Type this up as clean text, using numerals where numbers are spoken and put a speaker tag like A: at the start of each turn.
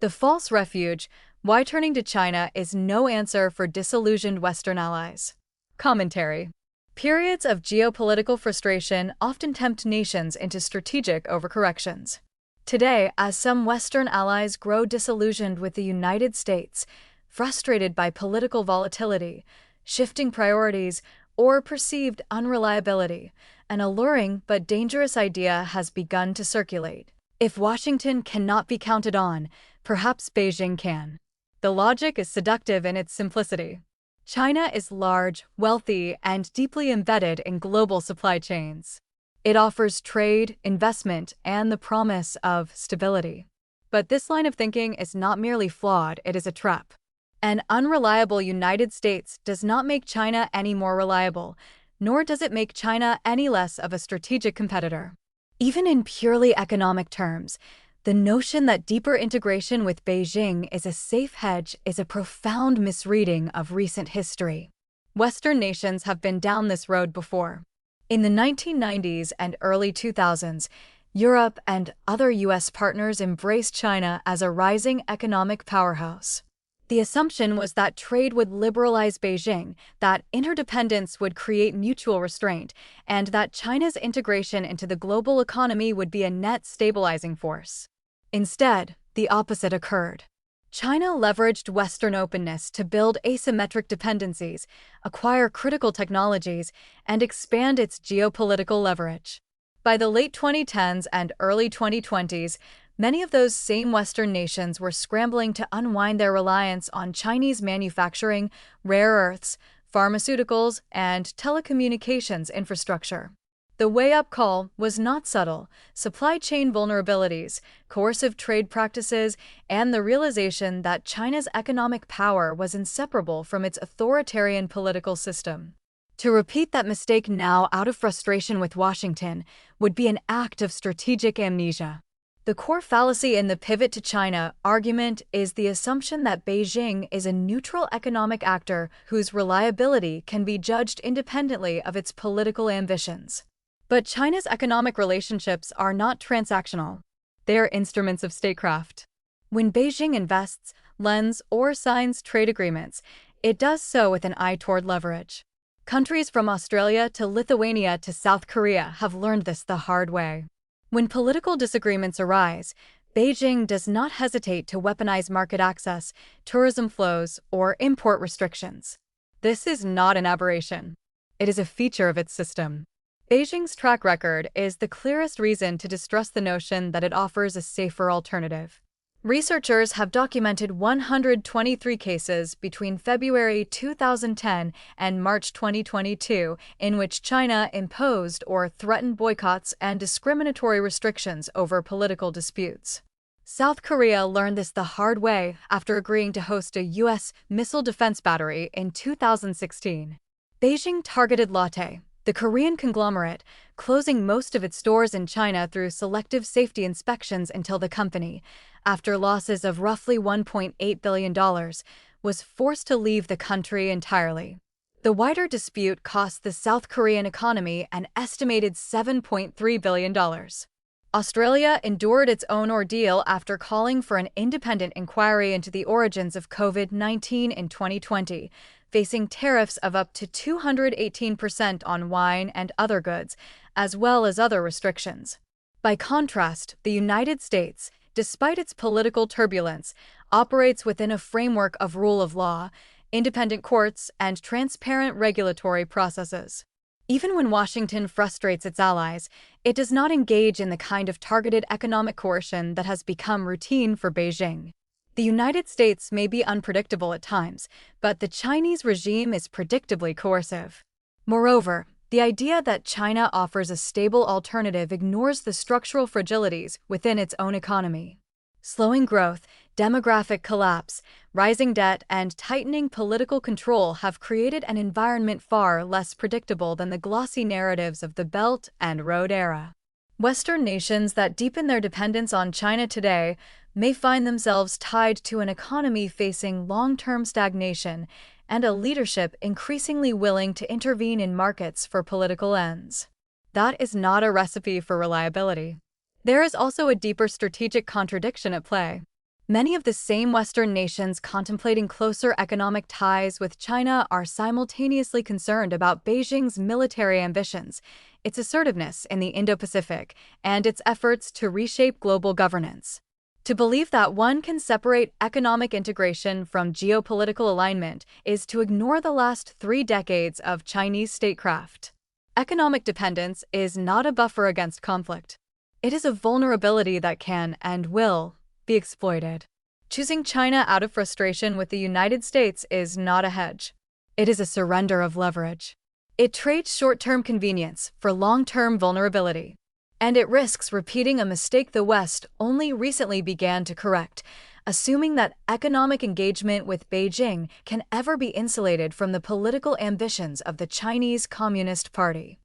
A: The false refuge, why turning to China is no answer for disillusioned Western allies. Commentary. Periods of geopolitical frustration often tempt nations into strategic overcorrections. Today, as some Western allies grow disillusioned with the United States, frustrated by political volatility, shifting priorities, or perceived unreliability, an alluring but dangerous idea has begun to circulate. If Washington cannot be counted on, perhaps Beijing can. The logic is seductive in its simplicity. China is large, wealthy, and deeply embedded in global supply chains. It offers trade, investment, and the promise of stability. But this line of thinking is not merely flawed, it is a trap. An unreliable United States does not make China any more reliable, nor does it make China any less of a strategic competitor. Even in purely economic terms, the notion that deeper integration with Beijing is a safe hedge is a profound misreading of recent history. Western nations have been down this road before. In the 1990s and early 2000s, Europe and other U.S. partners embraced China as a rising economic powerhouse. The assumption was that trade would liberalize Beijing, that interdependence would create mutual restraint, and that China's integration into the global economy would be a net stabilizing force. Instead, the opposite occurred. China leveraged Western openness to build asymmetric dependencies, acquire critical technologies, and expand its geopolitical leverage. By the late 2010s and early 2020s, many of those same Western nations were scrambling to unwind their reliance on Chinese manufacturing, rare earths, pharmaceuticals, and telecommunications infrastructure. The wake-up call was not subtle. Supply chain vulnerabilities, coercive trade practices, and the realization that China's economic power was inseparable from its authoritarian political system. To repeat that mistake now out of frustration with Washington would be an act of strategic amnesia. The core fallacy in the pivot to China argument is the assumption that Beijing is a neutral economic actor whose reliability can be judged independently of its political ambitions. But China's economic relationships are not transactional. They are instruments of statecraft. When Beijing invests, lends, or signs trade agreements, it does so with an eye toward leverage. Countries from Australia to Lithuania to South Korea have learned this the hard way. When political disagreements arise, Beijing does not hesitate to weaponize market access, tourism flows, or import restrictions. This is not an aberration. It is a feature of its system. Beijing's track record is the clearest reason to distrust the notion that it offers a safer alternative. Researchers have documented 123 cases between February 2010 and March 2022 in which China imposed or threatened boycotts and discriminatory restrictions over political disputes. South Korea learned this the hard way after agreeing to host a U.S. missile defense battery in 2016. Beijing targeted Lotte, the Korean conglomerate, closing most of its stores in China through selective safety inspections until the company, after losses of roughly $1.8 billion, was forced to leave the country entirely. The wider dispute cost the South Korean economy an estimated $7.3 billion. Australia endured its own ordeal after calling for an independent inquiry into the origins of COVID-19 in 2020, facing tariffs of up to 218% on wine and other goods, as well as other restrictions. By contrast, the United States, despite its political turbulence, operates within a framework of rule of law, independent courts, and transparent regulatory processes. Even when Washington frustrates its allies, it does not engage in the kind of targeted economic coercion that has become routine for Beijing. The United States may be unpredictable at times, but the Chinese regime is predictably coercive. Moreover, the idea that China offers a stable alternative ignores the structural fragilities within its own economy. Slowing growth, demographic collapse, rising debt, and tightening political control have created an environment far less predictable than the glossy narratives of the Belt and Road era. Western nations that deepen their dependence on China today may find themselves tied to an economy facing long-term stagnation and a leadership increasingly willing to intervene in markets for political ends. That is not a recipe for reliability. There is also a deeper strategic contradiction at play. Many of the same Western nations contemplating closer economic ties with China are simultaneously concerned about Beijing's military ambitions, its assertiveness in the Indo-Pacific, and its efforts to reshape global governance. To believe that one can separate economic integration from geopolitical alignment is to ignore the last 3 decades of Chinese statecraft. Economic dependence is not a buffer against conflict. It is a vulnerability that can and will be exploited. Choosing China out of frustration with the United States is not a hedge. It is a surrender of leverage. It trades short-term convenience for long-term vulnerability. And it risks repeating a mistake the West only recently began to correct, assuming that economic engagement with Beijing can ever be insulated from the political ambitions of the Chinese Communist Party.